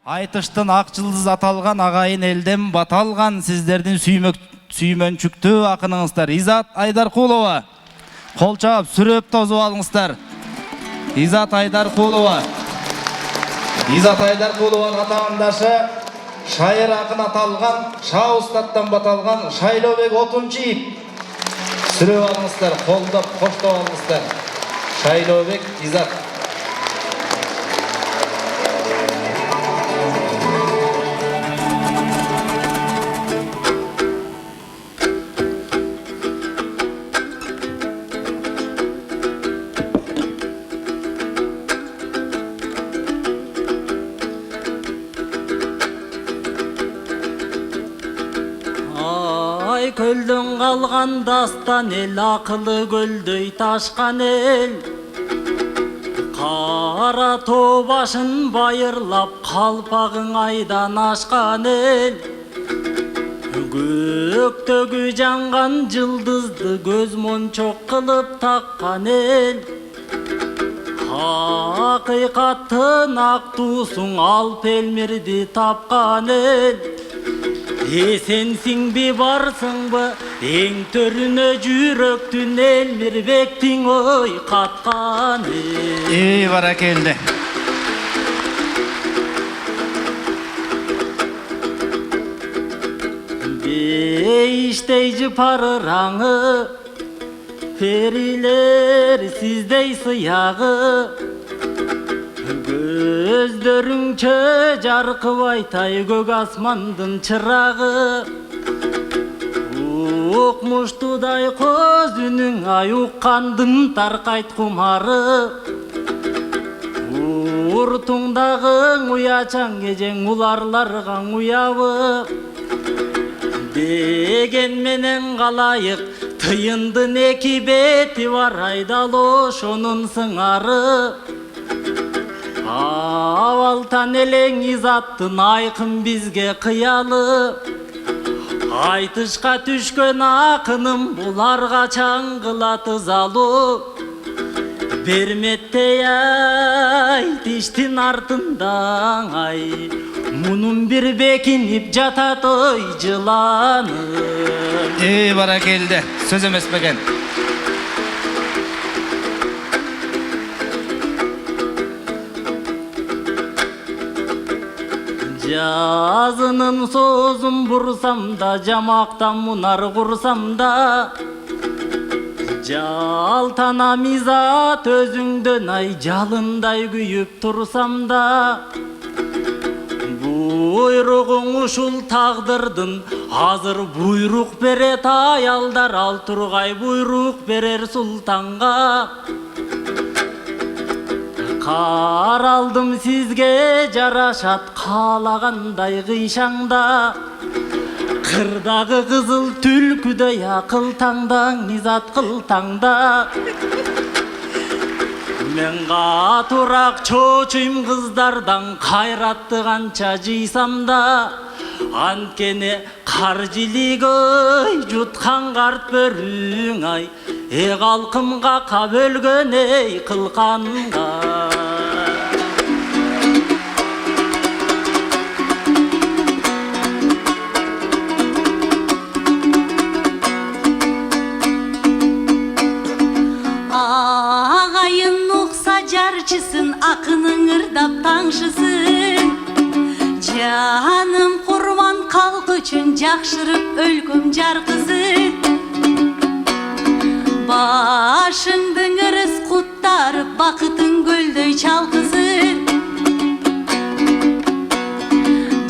Айтыштын ак жылдыз аталган агайын элден баталган сиздердин сүймөнчүктүү акыныңыздар Изат Айдаркулова. Кол чаап сүрөп тозуп алыңыздар. Изат Айдаркулова. Изат Айдаркулованын атаандашы шайыр акын аталган, Шаа устаттан баталган Шайлообек Отунчиев. Сүрөп алыңыздар, колдоп, коштоп алыңыздар. Шайлообек Изат. Көлдөн калган дастан эл, акылы көлдөй ташкан эл. Кара тоо башын байырлап, калпагың айдан ашкан эл. Көктөгү жанган жылдызды көз мончок кылып таккан эл. Акыйкаттын ак туусуң алып элмирди тапкан эл. Сенсиңби барсыңбы эң төрүнө жүрөктүн Элмирбектин ой каткан эл. Баракелде. Бейиштей жыпарыраңы, перилер сиздей сыягы. Көздөрүңчө жаркыбайтай көк асмандын чырагы. Укмуштудай көз үнүң ай, уккандын таркайт кумары. Уртуңдагы уячаң кежең уларларга уябы. Деген менен калайык тыйындын эки бети бар, айдалы ошонун сыңары. Авалтан элең Изаттын айкын бизге кыялы. Айтышка түшкөн акыным буларга чаңгылат ызалуу. Берметтей ай тиштин артында ай, мунун бир бекинип жатат ой жыланып. Баракелде. Сөз эмес бекен. Жазынын соозун бурсам да, жамактан мунар курсам да. Жалтанам Изат өзүңдөн ай, жалындай күйүп турсам да. Буйругуң ушул тагдырдын, азыр буйрук берет аялдар, ал тургай буйрук берер султанга. Каралдым сизге жарашат каалагандай кыйшаңда. Кырдагы кызыл түлкүдөй акыл таңдаң, Изат кылтаңда. Мен катуураак чочуйм кыздардан, кайратты канча жыйсам да. Анткени кар жилик ой, жуткан карт бөрүң ай, калкымга кап өлгөн эй кылканга. Агайын укса жарчысын, акының ырдап таңшысын. Жаным курман калк үчүн, жакшырып өлкөм жаркысын. Башыңдың ырыс куттарып, бакытың көлдөй чалкысын.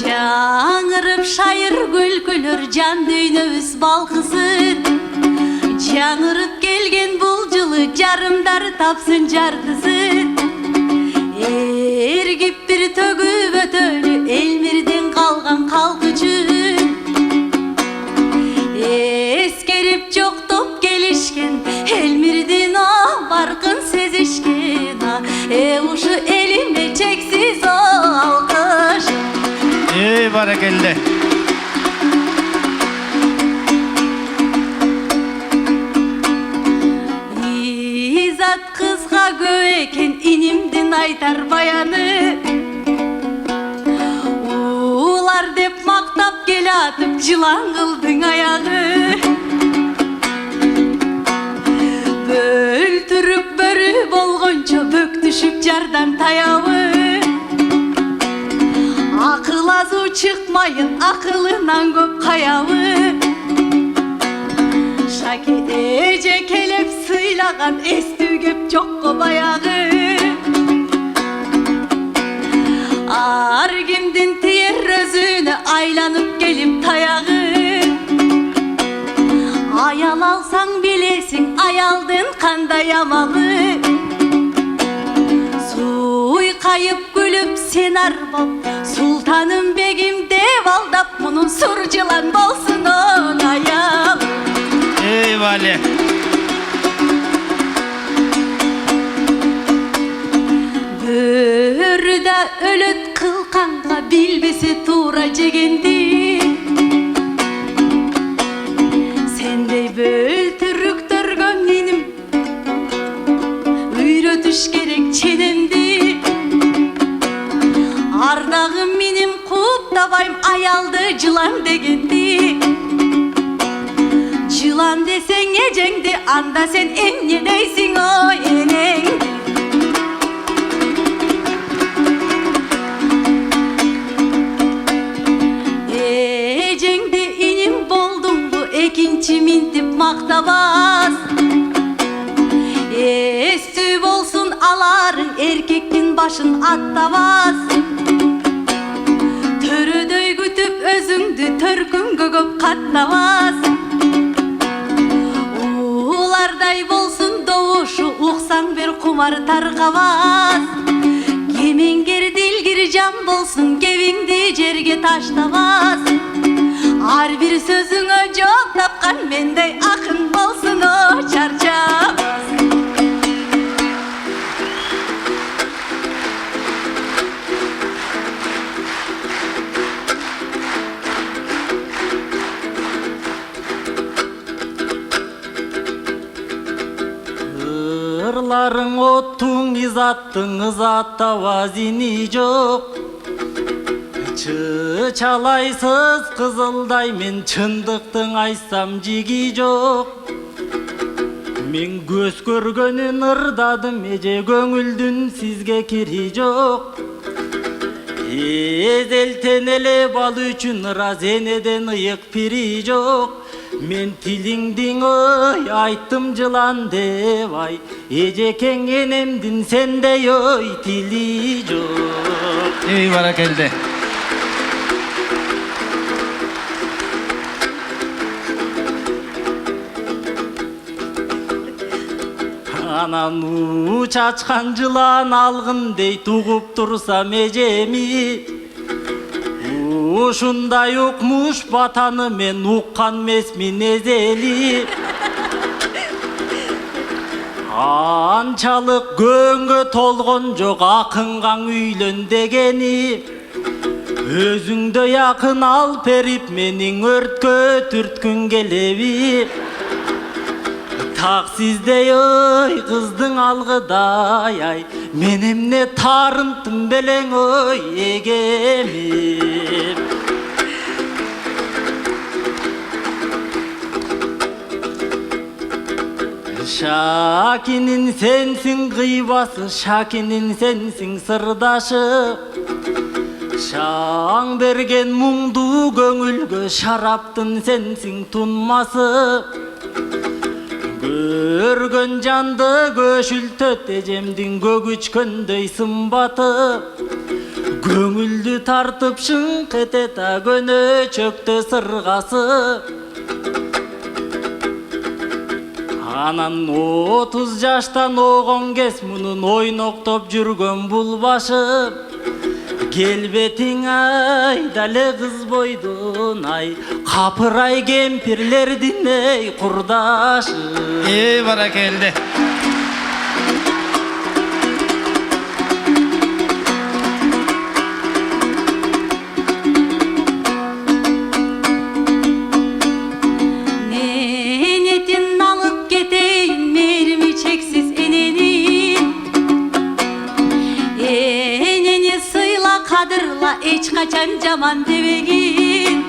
Жаңырып шайыр көлкөлөр, жан дүйнөбүз балкысын. Жаңырып келген бул жылы, жарымдар тапсын жартысын. Эргип бир төгүп өтөлү, Элмирден калган калк үчүн. Эскерип жоктоп келишкен, Элмирдин баркын сезишкен. Ушу элиме чексиз алкыш. Баракелде. Изат кызга көп экен, инимдин айтар баяны. atıp cılan kıldın ayağı. Böltürüp börü bolgonça bök düşüp jardan tayağı. Akıl azu çıkmayın akılından köp kayağı. Şaki ece kelep sıylagan estügüp çok bayağı. Argimdin tiyer özüne aylanıp gelip tayağı. Ayal alsan bilesin ayaldın kanda yamalı. Suy kayıp gülüp sen arbap sultanım begim dev aldap bunun surcılan bolsun ona yal. Eyvallah. Börüde ölüt kılkanga bilbesi tuğra cegendi. Sendey böltürük törgön benim üyrötüş gerek çenemdi. Ardağım benim kup dabayım ayaldı cılan degendi. Cılan desen ecendi anda sen emne deysin o eneng. Ecendi inim boldum bu ekinçi mintip maktabaz. Estü bolsun aların erkektin başın attabaz. Törödöy gütüp özüngdü törküm gögöp kattabaz. Uğularday bolsun doğuşu uqsan bir kumar tarqabaz. Kemenger dilgir can bolsun kevingdi jerge taştabaz. Har bir sözüngö жооп tapkan mendey akın bolsun o çarçabaz. Ырларың оттуң изаттың ызатта вазини жок. Чалайсыз кызылдай мен чындыктың айтсам жиги жок. Мен көз көргөнүн ырдадым эже көңүлдүн сизге кири жок. Эзелтен эле бал үчүн ыраз энеден ыйык пири жок. Мен тилиңдиң ой айттым жылан деп ай. Эжекең энемдин сендей ой тили жок. Ey barakelde. Анан чачкан жылан алгын дейт угуп турсам эжеми. Ушундай укмуш батаны мен уккан эмесмин эзели. Анчалык көңгө толгон жок акынгаң үйлөн дегени. Өзүңдөй акын ал перип менин өрткө түрткүң келеби. Taksizde oy kızdın algıday ay. Men emne tarıntım belen oy egemim. Şakinin sensin gıybası, Şakinin sensin sırdaşı. Şaң берген мұңду көңүлгө шараптын сенсиң тунмасы. Көргөн жанды көшүлтөт эжемдин көгүчкөндөй сымбаты. Көңүлдү тартып шыңк этет көнөчөктө сыргасы. Анан 30 жаштан огон кез мунун ойноктоп жүргөн бул башы. Келбетиң айдале кыз бойдун ай, капырай кемпирлердин эй курдашы. Ey barakelde. Nenetin alıp geteyin mermi çeksiz enenin. Eneni sıyla kadırla hiç kaçan caman devegin.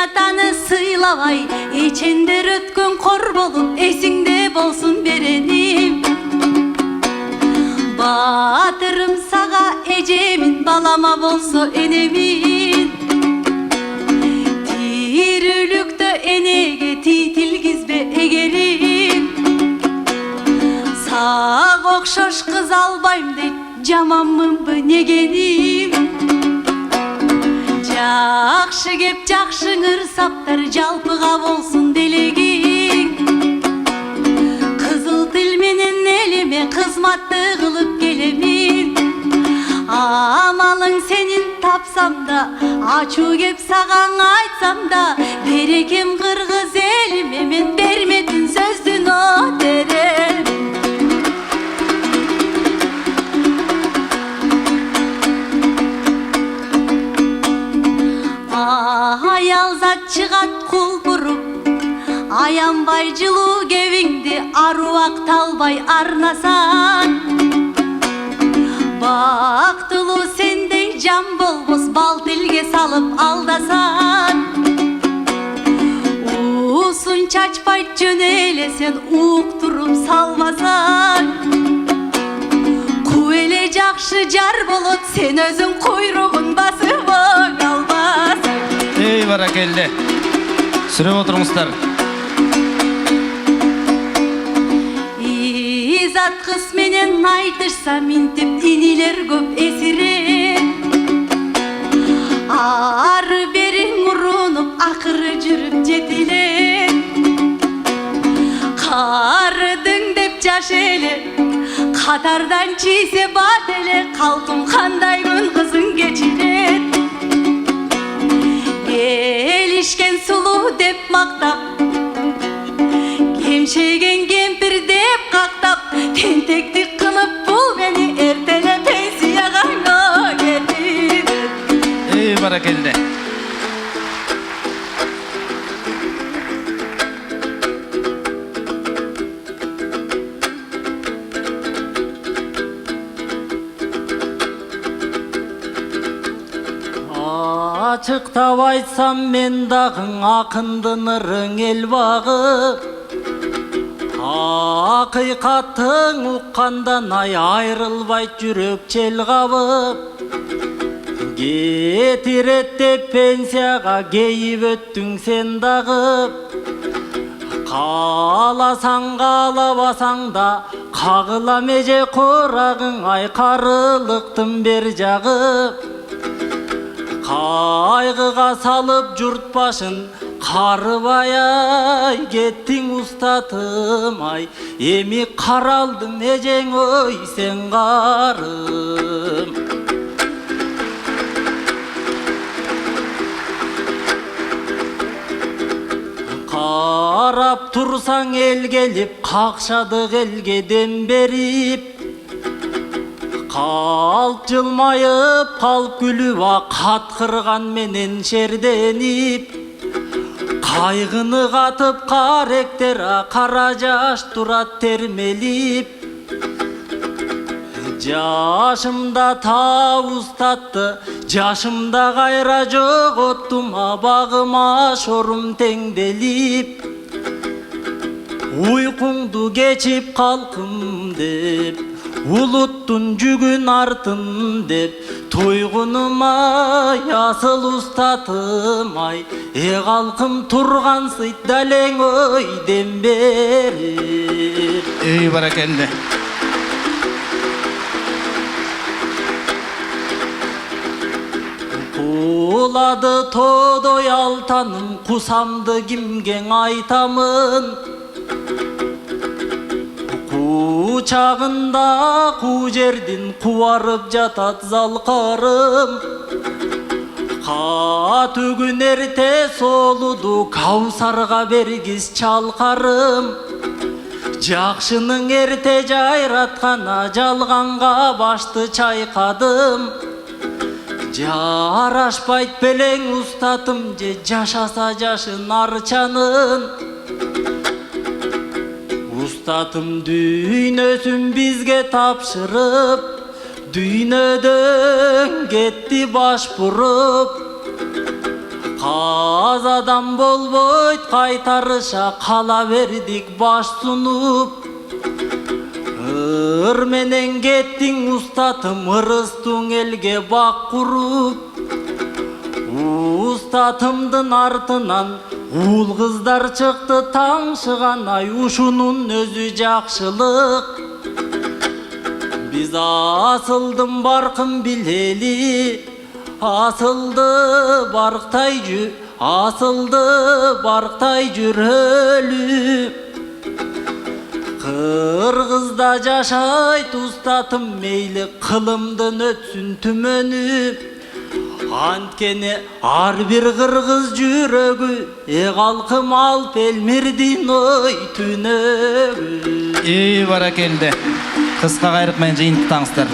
Атаны сыйлабай ичендер өткөн кор болуп эсиңде болсун береним. Батырым сага эжемин, балама болсо энемин. Тирүүлүктө энеге титилгизбе эгерим. Сага окшош кыз албайм дейт, жаманмынбы негеним. Жакшы кеп жакшы ырсаптар, жалпыга болсун делегиң. Кызыл тил менен элиме кызматты кылып келемин. Амалың сенин тапсам да, ачуу кеп сагаң айтсам да, берекем кыргыз элиме, мен берметин сөздүн отерем. Аялзат чыгат кулпуруп, аянбай жылуу кебиңди аруак талбай арнасаң. Бактылуу сендей жан болбос, бал тилге салып алдасаң. Уусун чачпай жөн эле сен уктуруп салмасаң. Ку эле жакшы жар болот, сен өзүң куйругун басып албасаң. Ey barakelde. Sürüp oturmuşlar. Изат кыз менен айтышса, минтип инилер көп эсирет. Ары бери мурунуп, акыры жүрүп жетилет. Карыдың деп жаш эле, катардан чийсе бат эле, калкым кандай күн кызың кечирет. Келишкен сулуу деп мактап, кемшеген кемпир деп кактап, тентектик кылып бул мени эртеле пенсияга кетирет. Ey barakelde. Ачыктап айтсам мен дагың акындын ырың эл багып. Акыйкатың уккандан айрылбайт жүрөк чел кабып. Кетирет деп пенсияга кейип өттүң сен дагы. Кааласаң каалабасаң да кагыла меже корагың, ай карылыктын бер жагы. Кайгыга салып журт башын карыбай ай, кеттиң устатым ай, эми каралдым эжең ой сен карым. Карап турсаң эл келип, какшадык элге дем берип. Калп жылмайып, калп күлүп, каткырган менен шерденип. Кайгыны катып каректер, кара жаш турат термелип. Жашымда таа устатты, жашымда кайра жоготтум, багыма шорум теңделип. Уйкуңду кечип калкым деп, улуттун жүгүн артын деп, тойгунум ай, асыл устатым ай, калкым турган сыйт далең ой дем берип. Ey barakelde. Кулады тодой алтаным, кусамды кимге айтамын. Чагында ку жердин кубарып жатат залкарым. Катүгүн эрте солуду каусарга бергиз чалкарым. Жакшынын эрте жайраткана жалганга башты чайкадым. Жарашпайт белең устатым же жашаса жашын арчанын. Устатым дүйнөсүн бизге тапшырып, дүйнөдөн кетти баш буруп. Казадан болбойт кайтарыша кала бердик баш сунуп. Ыр менен кеттиң устатым ырыстың элге бак куруп. Устатымдын артынан ул кыздар чыкты таңшыган ай ушунун өзү жакшылык. Биз асылдын баркын билели, асылды барктай жүрөлү. Кыргызда жашайт устатым мейли кылымдын өтсүн түмөнү. Анткени ар бир кыргыз жүрөгү калкым алып элмирдин ой түнөгү. Баракелде. Кыска кайрык менен жыйынтыктаңыздар.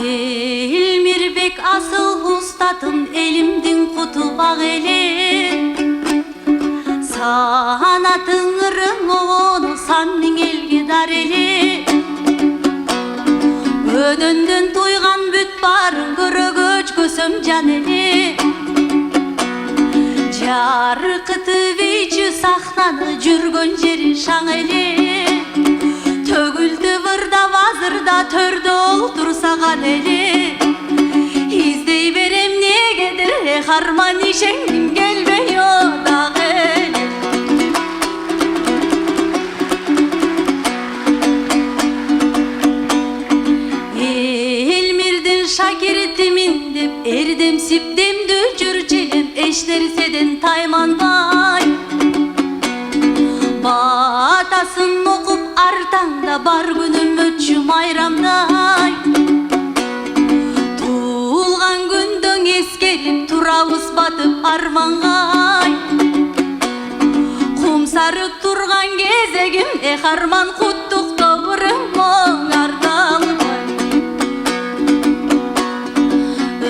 Элмирбек асыл устатым элимдин куту бак эле. Санатың ырың оғону сан миң элге дар эле. Өнөндөн туйган бүт барын көрөгөч көсөм жан эле. Жаркытып ийчү сахнаны жүргөн жери шаң эле. Төгүлдү вырда базырда төрдө олтурсаган эле. Издей берем негедир харман ишенгим келбей дагы эле. Элмирдин шакиртимин деп эрдемсип демдүү жүрчү элем эч нерседен тайманбай. Батасын окуп артаңда бар күнүм өтчү майрамдай. Туулган күндөң эскерип турабыз батып армангай. Кумсарып турган кезегим арман куттуктоорум оңардалбай.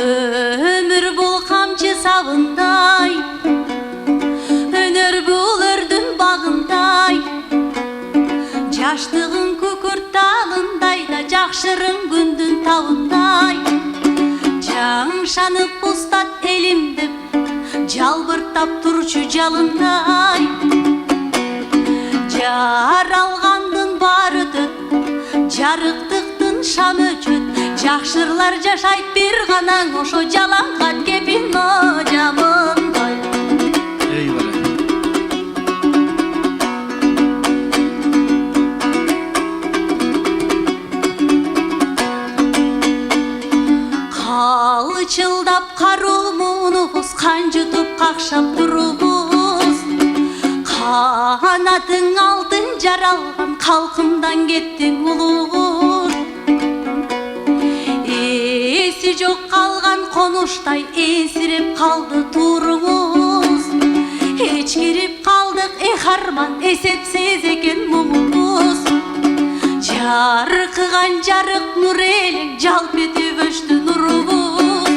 Өмүр бул камчы сабындай, өнөр бул өрдүн багындай. Жаштыгын күкүрт талындай да жакшырын күндүн табындай. Жаңшанып устат элимди жалбыртап турчу жалындай. Жаралгандын баары төт, жарыктыктын шамы өчөт. Жакшырлар жашайт бир гана ошо жалаңкат кепин жамындай. Калчылдап каруумунубуз кан жутуп какшап турубуз. Канатың алтын жаралган калкымдан кеттиң улугур. Эси жок калган конуштай эсирип калды тууруңуз. Эчкирип калдык арман эсепсиз экен муңубуз. Жаркыган жарык нур элек жалп этип өчтү нурубуз.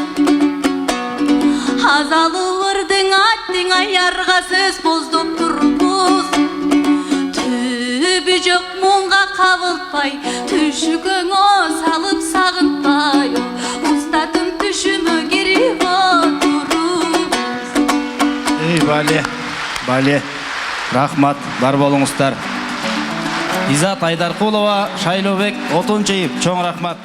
Азалы ырдың аттың аярга сөз боздоп турбуз. Түбү жок муңга кабылтпай, түшүкөңө салып сагынтпай. Устатым түшүмө кирип отурубуз. Бале. Рахмат, бар болуңуздар. Изат Айдаркулова, Шайлообек Отунчиев, чоң рахмат.